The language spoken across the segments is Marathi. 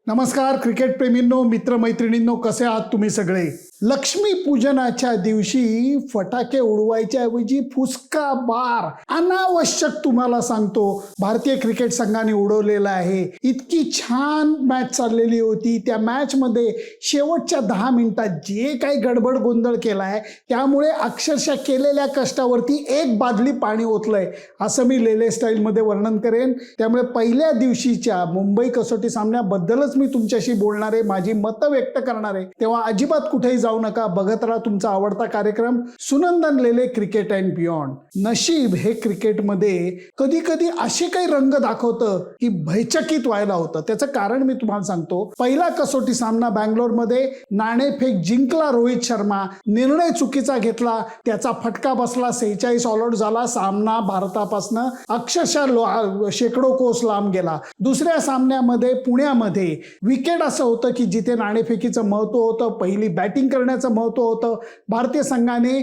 नमस्कार क्रिकेट प्रेमींनो, मित्रमैत्रिणींनो, कसे आहात तुम्ही सगळे? लक्ष्मी पूजनाच्या दिवशी फटाके उडवायच्या ऐवजी फुसका बार अनावश्यक तुम्हाला सांगतो भारतीय क्रिकेट संघाने उडवलेला आहे. इतकी छान मॅच चाललेली होती. त्या मॅच मध्ये शेवटच्या 10 मिनिटात जे काही गडबड गोंधळ केलाय त्यामुळे अक्षरशः केलेल्या कष्टावरती एक बादली पाणी ओतलंय असं मी लेले स्टाईल मध्ये वर्णन करेन. त्यामुळे पहिल्या दिवशीच्या मुंबई कसोटी सामन्याबद्दलच मी तुमच्याशी बोलणार आहे, माझी मतं व्यक्त करणार आहे. तेव्हा अजिबात कुठेही जाऊ नका, बघत राहा तुमचा आवडता कार्यक्रम सुनंदन लेले क्रिकेट अँड बियॉन्ड. नशीब हे क्रिकेटमध्ये कधी कधी असे काही रंग दाखवतं की भयचकित व्हायला होतं. त्याचं कारण मी तुम्हाला सांगतो. पहिला कसोटी सामना बँगलोरमध्ये नाणेफेक जिंकला रोहित शर्मा, निर्णय चुकीचा घेतला, त्याचा फटका बसला, 46 ऑल आउट झाला, सामना भारतापासून अक्षरशः शेकडो कोस लांब गेला. दुसऱ्या सामन्यामध्ये पुण्यामध्ये विकेट असं होतं की जिथे नाणेफेकीचं महत्व होतं, पहिली बॅटिंग करण्याचं महत्व होतं. भारतीय संघाने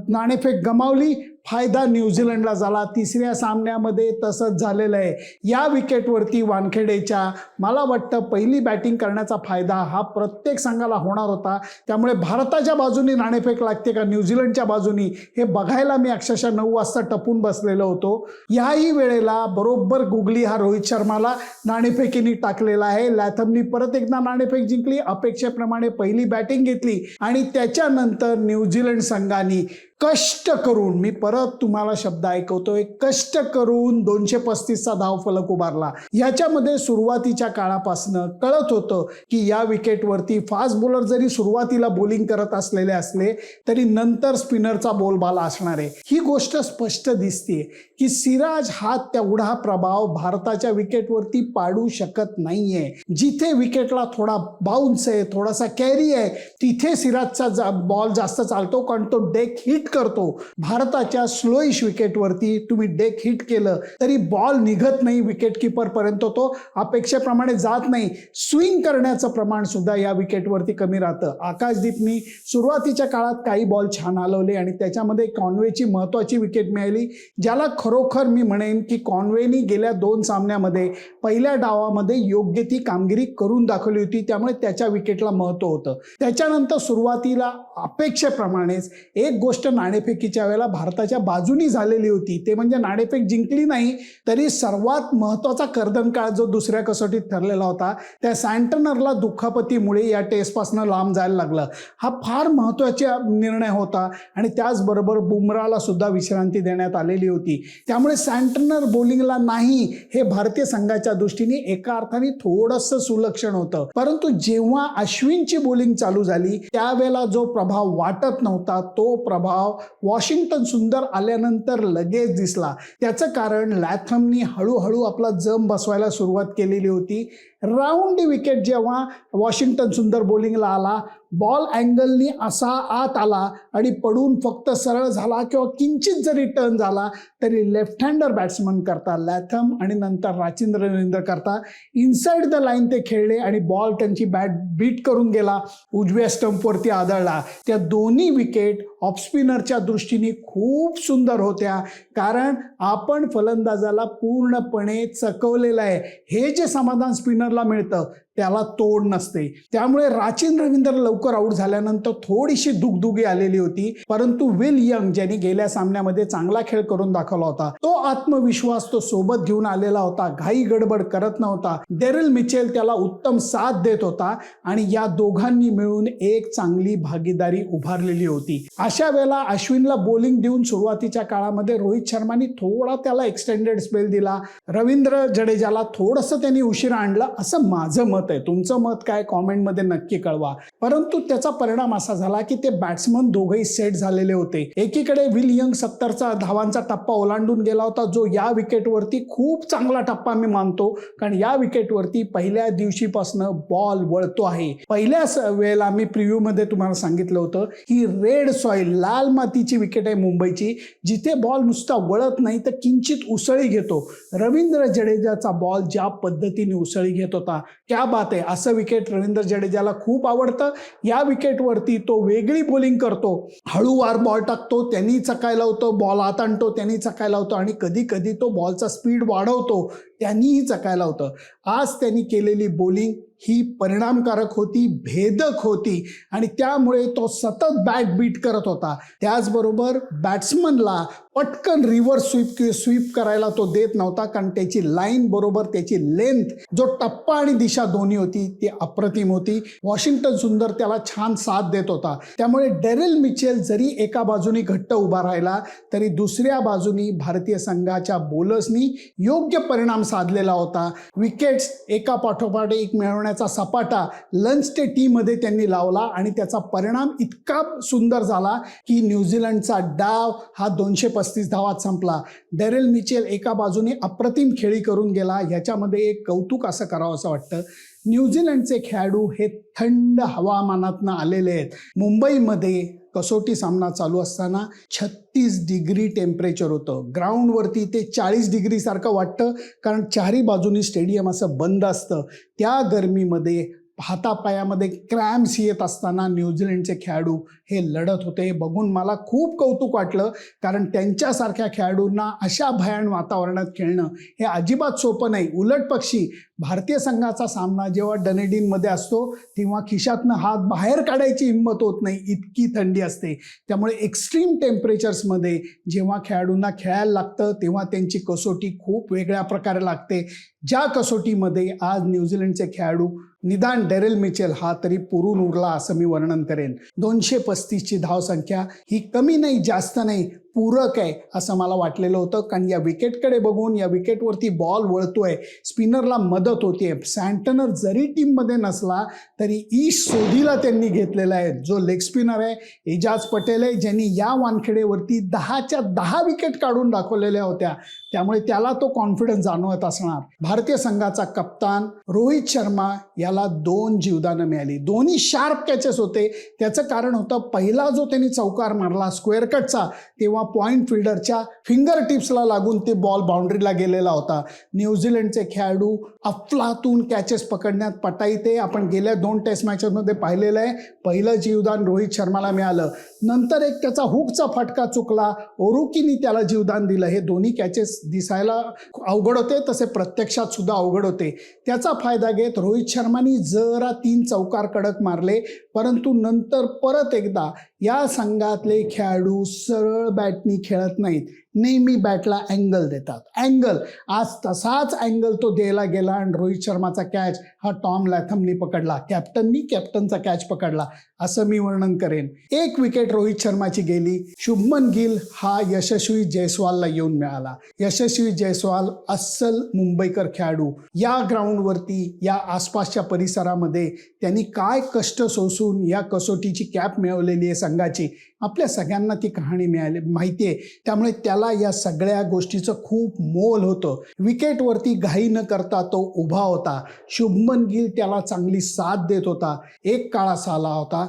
नाणेफेक गमावली, फायदा न्यूझीलंडला झाला. तिसऱ्या सामन्यामध्ये तसंच झालेलं आहे. या विकेटवरती वानखेडेच्या मला वाटतं पहिली बॅटिंग करण्याचा फायदा हा प्रत्येक संघाला होणार होता. त्यामुळे भारताच्या बाजूनी नाणेफेक लागते का न्यूझीलंडच्या बाजूनी हे बघायला मी अक्षरशः 9 वाजता टपून बसलेलो होतो. याही वेळेला बरोबर गुगली हा रोहित शर्माला नाणेफेकीने टाकलेला आहे. लॅथमनी परत एकदा नाणेफेक जिंकली, अपेक्षेप्रमाणे पहिली बॅटिंग घेतली आणि त्याच्यानंतर न्यूझीलंड संघाने कष्ट करून, मी परत तुम्हाला शब्द ऐकवतोय, कष्ट करून 235चा धावफलक उभारला. याच्यामध्ये सुरुवातीच्या काळापासून कळत होतं की या विकेटवरती फास्ट बॉलर जरी सुरुवातीला बॉलिंग करत असलेले असले तरी नंतर स्पिनरचा बोलबाला असणार आहे. ही गोष्ट स्पष्ट दिसते की सिराज हा तेवढा प्रभाव भारताच्या विकेटवरती पाडू शकत नाहीये. जिथे विकेटला थोडा बाउन्स आहे, थोडासा कॅरी आहे, तिथे सिराजचा बॉल जास्त चालतो कारण तो डेक हिट करतो. भारताच्या स्लोइश विकेटवरती तुम्ही डेक हिट केलं तरी बॉल निघत नाही, विकेट किपर पर्यंत तो अपेक्षेप्रमाणे जात नाही. स्विंग करण्याचं प्रमाण सुद्धा या विकेटवरती कमी राहतं. आकाशदीपनी सुरुवातीच्या काळात काही बॉल छान हलवले आणि त्याच्यामध्ये कॉन्वेची महत्वाची विकेट मिळाली, ज्याला खरोखर मी म्हणेन की कॉन्वेनी गेल्या 2 सामन्यामध्ये पहिल्या डावामध्ये योग्य ती कामगिरी करून दाखवली होती. त्यामुळे त्याच्या विकेटला महत्व होतं. त्याच्यानंतर सुरुवातीला अपेक्षेप्रमाणेच एक गोष्ट नाणेफेकीच्या वेळेला भारताच्या बाजूनी झालेली होती, ते म्हणजे नाणेफेक जिंकली नाही तरी सर्वात महत्वाचा कर्दनकाळ जो दुसऱ्या कसोटीत ठरलेला होता त्या सँटनरला दुखापतीमुळे या टेस्टपासून लांब जायला लागलं. हा फार महत्वाचा निर्णय होता आणि त्याचबरोबर बुमराला सुद्धा विश्रांती देण्यात आलेली होती. त्यामुळे सँटनर बॉलिंगला नाही हे भारतीय संघाच्या दृष्टीने एका अर्थाने थोडंसं सुलक्षण होतं. परंतु जेव्हा अश्विनची बॉलिंग चालू झाली त्यावेळेला जो प्रभाव वाटत नव्हता तो प्रभाव वॉशिंग्टन सुंदर आल्यानंतर लगेच दिसला. त्याचं कारण लॅथमनी हळूहळू आपला जम बसवायला सुरुवात केलेली होती. राऊंड विकेट जेव्हा वॉशिंग्टन सुंदर बॉलिंगला आला, बॉल अँगलनी असा आत आला आणि पडून फक्त सरळ झाला किंवा किंचित जरी टर्न झाला तरी लेफ्ट हँडर बॅट्समन करता लॅथम आणि नंतर राचिंद्र रवींद्र करता इनसाइड द लाईन ते खेळले आणि बॉल त्यांची बॅट बीट करून गेला, उजव्या स्टंपवरती आदळला. त्या दोन्ही विकेट ऑफ स्पिनरच्या दृष्टीने खूप सुंदर होत्या कारण आपण फलंदाजाला पूर्णपणे चकवलेलं आहे. हे जे समाधान स्पिनरला मिळतं त्याला तोड नसते. त्यामुळे राचिंद्र रवींद्र लवकर आऊट झाल्यानंतर थोडीशी दुगदुगी आलेली होती. परंतु विल यंग ज्यांनी गेल्या सामन्यामध्ये चांगला खेळ करून दाखवला होता, तो आत्मविश्वास तो सोबत घेऊन आलेला होता, घाई गडबड करत नव्हता. डेरिल मिचेल त्याला उत्तम साथ देत होता आणि या दोघांनी मिळून एक चांगली भागीदारी उभारलेली होती. अशा वेळेला अश्विनला बॉलिंग देऊन सुरुवातीच्या काळामध्ये रोहित शर्मानी थोडा त्याला एक्सटेंडेड स्पेल दिला. रवींद्र जडेजाला थोडंसं त्यांनी उशिरा आणलं असं माझं मत आहे. तुमचं मत काय कॉमेंटमध्ये नक्की कळवा. परंतु त्याचा परिणाम असा झाला की ते बॅट्समन दोघेही सेट झालेले होते. एकीकडे विल यंग 70चा धावांचा टप्पा ओलांडून गेला होता, जो या विकेटवरती खूप चांगला टप्पा मी मानतो कारण या विकेटवरती पहिल्या दिवशीपासून बॉल वळतो आहे. पहिल्या वेळेला मी प्रिव्ह्यू मध्ये तुम्हाला सांगितलं होतं ही रेड सॉइल लाल मातीची विकेट आहे मुंबईची, जिथे बॉल नुसता वळत नाही तर किंचित उसळी घेतो. रवींद्र जडेजाचा बॉल ज्या पद्धतीने उसळी घेत होता त्या बात आहे. असं विकेट रवींद्र जडेजाला खूप आवडतं. या विकेटवरती तो वेगळी बॉलिंग करतो, हळूवार बॉल टाकतो, त्यांनी चकायला होतो, बॉल आत आणतो, त्यांनी चकायला होतो आणि कधी कधी तो बॉलचा स्पीड वाढवतो. त्यांनीही चकायला होतं. आज त्यांनी केलेली बॉलिंग ही परिणामकारक होती, भेदक होती आणि त्यामुळे तो सतत बॅट बीट करत होता. त्याचबरोबर बॅट्समनला पटकन रिव्हर्स स्वीप करायला तो देत नव्हता, कारण त्याची लाईन बरोबर त्याची लेंथ, जो टप्पा आणि दिशा दोन्ही होती ती अप्रतिम होती. वॉशिंग्टन सुंदर त्याला छान साथ देत होता. त्यामुळे डेरेल मिचेल जरी एका बाजूनी घट्ट उभा राहिला तरी दुसऱ्या बाजूनी भारतीय संघाच्या बॉलर्सनी योग्य परिणाम साधलेला होता. विकेट्स एका पाठोपाठ एक मिळवण्याचा सपाटा लंच ते टी मध्ये त्यांनी लावला आणि त्याचा परिणाम इतका सुंदर झाला की न्यूझीलंडचा डाव हा 235 धावात संपला. डेरेल मिचेल एका बाजूने अप्रतिम खेळी करून गेला. याच्यामध्ये एक कौतुक असं करावं असं वाटतं. न्यूझीलंडचे खेळाडू हे थंड हवामानातनं आलेले आहेत. मुंबईमध्ये कसोटी सामना चालू असताना 36 डिग्री टेम्परेचर होतं. ग्राउंडवरती ते 40 डिग्री सारखं वाटतं, कारण चारही बाजूनी स्टेडियम असं बंद असतं. त्या गरमीमध्ये हातापायामध्ये क्रॅम्प्स येत असताना न्यूझीलंडचे खेळाडू हे लढत होते. हे बघून मला खूप कौतुक वाटलं, कारण त्यांच्यासारख्या खेळाडूंना अशा भयान वातावरणात खेळणं हे अजिबात सोपं नाही. उलट पक्षी भारतीय संघाचा सामना जेव्हा डनेडिनमध्ये असतो तेव्हा खिशातनं हात बाहेर काढायची हिंमत होत नाही, इतकी थंडी असते. त्यामुळे एक्स्ट्रीम टेम्परेचर्समध्ये जेव्हा खेळाडूंना खेळायला लागतं तेव्हा त्यांची कसोटी खूप वेगळ्या प्रकारे लागते. ज्या कसोटीमध्ये आज न्यूझीलंडचे खेळाडू, निदान डेरेल मिचेल हा तरी पुरून उरला असं मी वर्णन करेन. 235ची धावसंख्या ही कमी नाही जास्त नाही, पूरक आहे असं मला वाटलेलं होतं. कारण या विकेटकडे बघून, या विकेटवरती बॉल वळतोय, स्पिनरला मदत होते. सँटनर जरी टीममध्ये नसला तरी ईश सोधीला त्यांनी घेतलेला आहे, जो लेग स्पिनर आहे. एजाज पटेल आहे, ज्यांनी या वानखेडेवरती 10च्या 10 विकेट काढून दाखवलेल्या होत्या. त्यामुळे त्याला तो कॉन्फिडन्स जाणवत असणार. भारतीय संघाचा कप्तान रोहित शर्मा याला 2 जीवदानं मिळाली. दोन्ही शार्प कॅचेस होते. त्याचं कारण होतं, पहिला जो त्यांनी चौकार मारला स्क्वेअर कटचा, तेव्हा पॉइंट फिल्डरच्या फिंगर टिप्सला लागून ते बॉल बाउंड्रीला गेलेला होता. न्यूझीलंडचे खेळाडू अफलातून कॅचेस पकडण्यात पटाईते. आपण गेल्या 2 टेस्ट मॅचेसमध्ये पाहिलेलं आहे. पहिलं जीवदान रोहित शर्माला मिळालं, नंतर एक त्याचा हुकचा फटका चुकला, ओरुकीनी त्याला जीवदान दिलं. हे दोन्ही कॅचेस दिसायला अवघड होते, तसे प्रत्यक्षात सुद्धा अवघड होते. त्याचा फायदा घेत रोहित शर्मानी जरा 3 चौकार कडक मारले, परंतु नंतर परत एकदा या संघातले खेळाडू सरळ बॅटनी खेळत नाहीत, नेहमी बॅटला अँगल देतात. अँगल आज तसाच अँगल तो द्यायला गेला आणि रोहित शर्माचा कॅच हा टॉम लॅथमनी पकडला. कॅप्टनचा कॅच पकडला असं मी वर्णन करेन. 1 विकेट रोहित शर्माची गेली. शुभमन गिल हा यशस्वी जयस्वालला येऊन मिळाला. यशस्वी जयस्वाल अस्सल मुंबईकर खेळाडू. या ग्राउंडवरती, या आसपासच्या परिसरामध्ये त्यांनी काय कष्ट सोसून या कसोटीची कॅप मिळवलेली आहे संघाची, आपल्या सगळ्यांना ती कहाणी माहिती आहे. त्यामुळे त्याला या सगळ्या गोष्टीचं खूप मोल होतं. विकेटवरती घाई न करता तो उभा होता. शुभमन गिल त्याला चांगली साथ देत होता. एक काळ असा आला होता,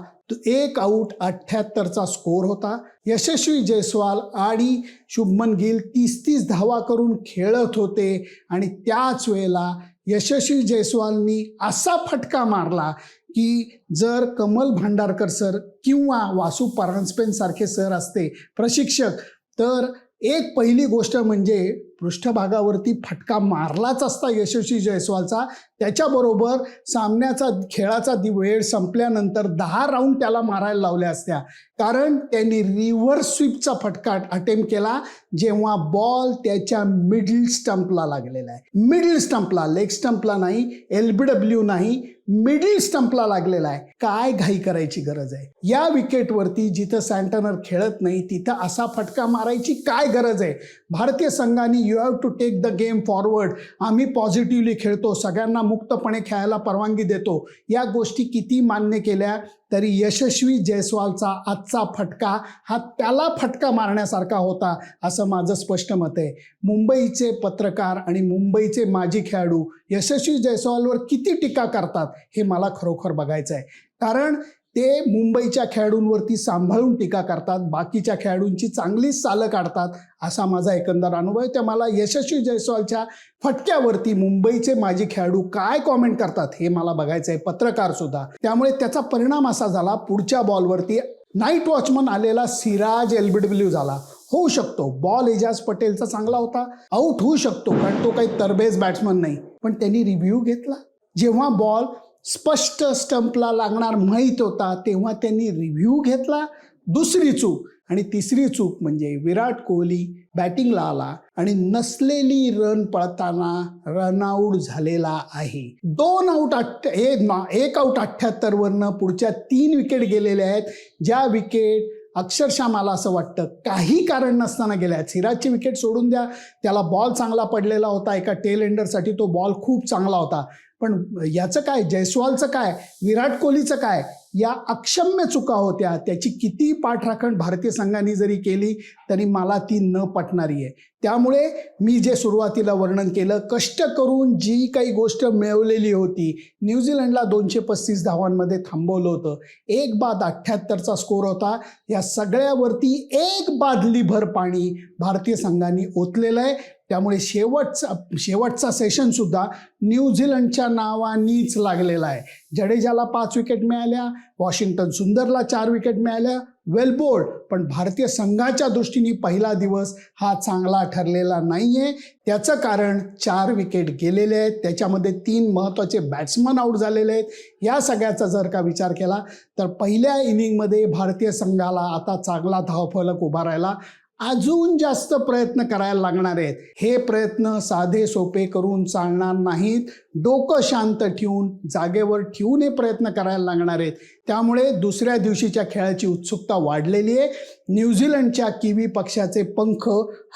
1 आऊट 78चा स्कोर होता. यशस्वी जयस्वाल आणि शुभमन गिल 30 धावा करून खेळत होते आणि त्याच वेळेला यशस्वी जयस्वालनी असा फटका मारला की जर कमल भांडारकर सर किंवा वासू परांजपे सारखे सर असते प्रशिक्षक, तर एक पहिली गोष्ट म्हणजे पृष्ठभागावरती फटका मारलाच असता यशस्वी जयस्वालचा. त्याच्याबरोबर सामन्याचा खेळाचा वेळ संपल्यानंतर 10 राऊंड त्याला मारायला लावल्या असत्या, कारण त्यांनी रिव्हर्स स्वीपचा फटका अटेम्प्ट केला जेव्हा बॉल त्याच्या मिडल स्टंपला लागलेला आहे. मिडल स्टंपला, लेग स्टंपला नाही, LBW नाही, मिडल स्टंपला लागलेला आहे. काय घाई करायची गरज आहे? या विकेटवरती जिथं सँटनर खेळत नाही तिथं असा फटका मारायची काय गरज आहे? भारतीय संघाने you have to take the game forward. आम्ही पॉझिटिव्हली खेळतो, सगळ्यांना मुक्तपणे खेळायला परवानगी देतो. या गोष्टी किती मान्य केल्या तरी यशस्वी जयस्वालचा आजचा फटका हा त्याला फटका मारण्यासारखा होता असं माझं स्पष्ट मत आहे. मुंबईचे पत्रकार आणि मुंबईचे माजी खेळाडू यशस्वी जयस्वालवर किती टीका करतात हे मला खरोखर बघायचं आहे, कारण ते मुंबईच्या खेळाडूंवरती सांभाळून टीका करतात, बाकीच्या खेळाडूंची चांगलीच चालं काढतात असा माझा एकंदर अनुभव आहे. त्या मला यशस्वी जयस्वालच्या फटक्यावरती मुंबईचे माजी खेळाडू काय कॉमेंट करतात हे मला बघायचं आहे, पत्रकार सुद्धा. त्यामुळे त्याचा परिणाम असा झाला, पुढच्या बॉलवरती नाईट वॉचमन आलेला सिराज LBW झाला. होऊ शकतो. बॉल एजाज पटेलचा चांगला होता, आऊट होऊ शकतो कारण तो काही तरबेज बॅट्समन नाही, पण त्यांनी रिव्ह्यू घेतला. जेव्हा बॉल स्पष्ट स्टंपला लागणार माहीत होता तेव्हा त्यांनी रिव्ह्यू घेतला. दुसरी चूक आणि तिसरी चूक म्हणजे विराट कोहली बॅटिंगला आला आणि नसलेली रन पळताना रनआउट झालेला आहे. 2 आऊट 1 आऊट 78 वरनं पुढच्या 3 विकेट गेलेल्या आहेत, ज्या विकेट अक्षरशः मला असं वाटतं काही कारण नसताना गेल्या आहेत. सिराजची विकेट सोडून द्या, त्याला बॉल चांगला पडलेला होता, एका टेल एंडरसाठी तो बॉल खूप चांगला होता, पण याचं काय, जयस्वालचं काय, विराट कोहलीचं काय, या अक्षम्य चुका होत्या. त्याची किती पाठराखण भारतीय संघाने जरी केली तरी मला ती न पटणारी आहे. त्यामुळे मी जे सुरुवातीला वर्णन केलं, कष्ट करून जी काही गोष्ट मिळवलेली होती, न्यूझीलंडला 235 धावांमध्ये थांबवलं होतं, 1 बाद 78चा स्कोर होता, या सगळ्यावरती 1 बादलीभर पाणी भारतीय संघाने ओतलेलं आहे. त्यामुळे शेवटचा सेशनसुद्धा न्यूझीलंडच्या नावानीच लागलेला आहे. जडेजाला 5 विकेट मिळाल्या, वॉशिंग्टन सुंदरला 4 विकेट मिळाल्या, वेलबोर्ड. पण भारतीय संघाच्या दृष्टीने पहिला दिवस हा चांगला ठरलेला नाही आहे. त्याचं कारण 4 विकेट गेलेले आहेत, त्याच्यामध्ये 3 महत्त्वाचे बॅट्समन आऊट झालेले आहेत. या सगळ्याचा जर का विचार केला तर पहिल्या इनिंगमध्ये भारतीय संघाला आता चांगला धावफलक उभारायला अजून जास्त प्रयत्न करायला लागणार आहेत. हे प्रयत्न साधे सोपे करून चालणार नाहीत. डोकं शांत ठेवून, जागेवर ठेवून हे प्रयत्न करायला लागणार आहेत. त्यामुळे दुसऱ्या दिवशीच्या खेळाची उत्सुकता वाढलेली आहे. न्यूझीलंडच्या किवी पक्षाचे पंख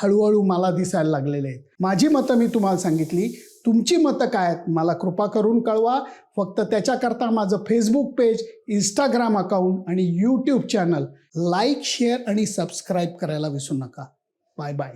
हळूहळू मला दिसायला लागलेले आहेत. माझी मतं मी तुम्हाला सांगितली. तुमची मतं काय आहेत मला कृपा करून कळवा. फक्त त्याच्याकरता माझं फेसबुक पेज, इंस्टाग्राम अकाउंट आणि यूट्यूब चॅनल लाईक, शेअर आणि सबस्क्राईब करायला विसरू नका. Bye bye.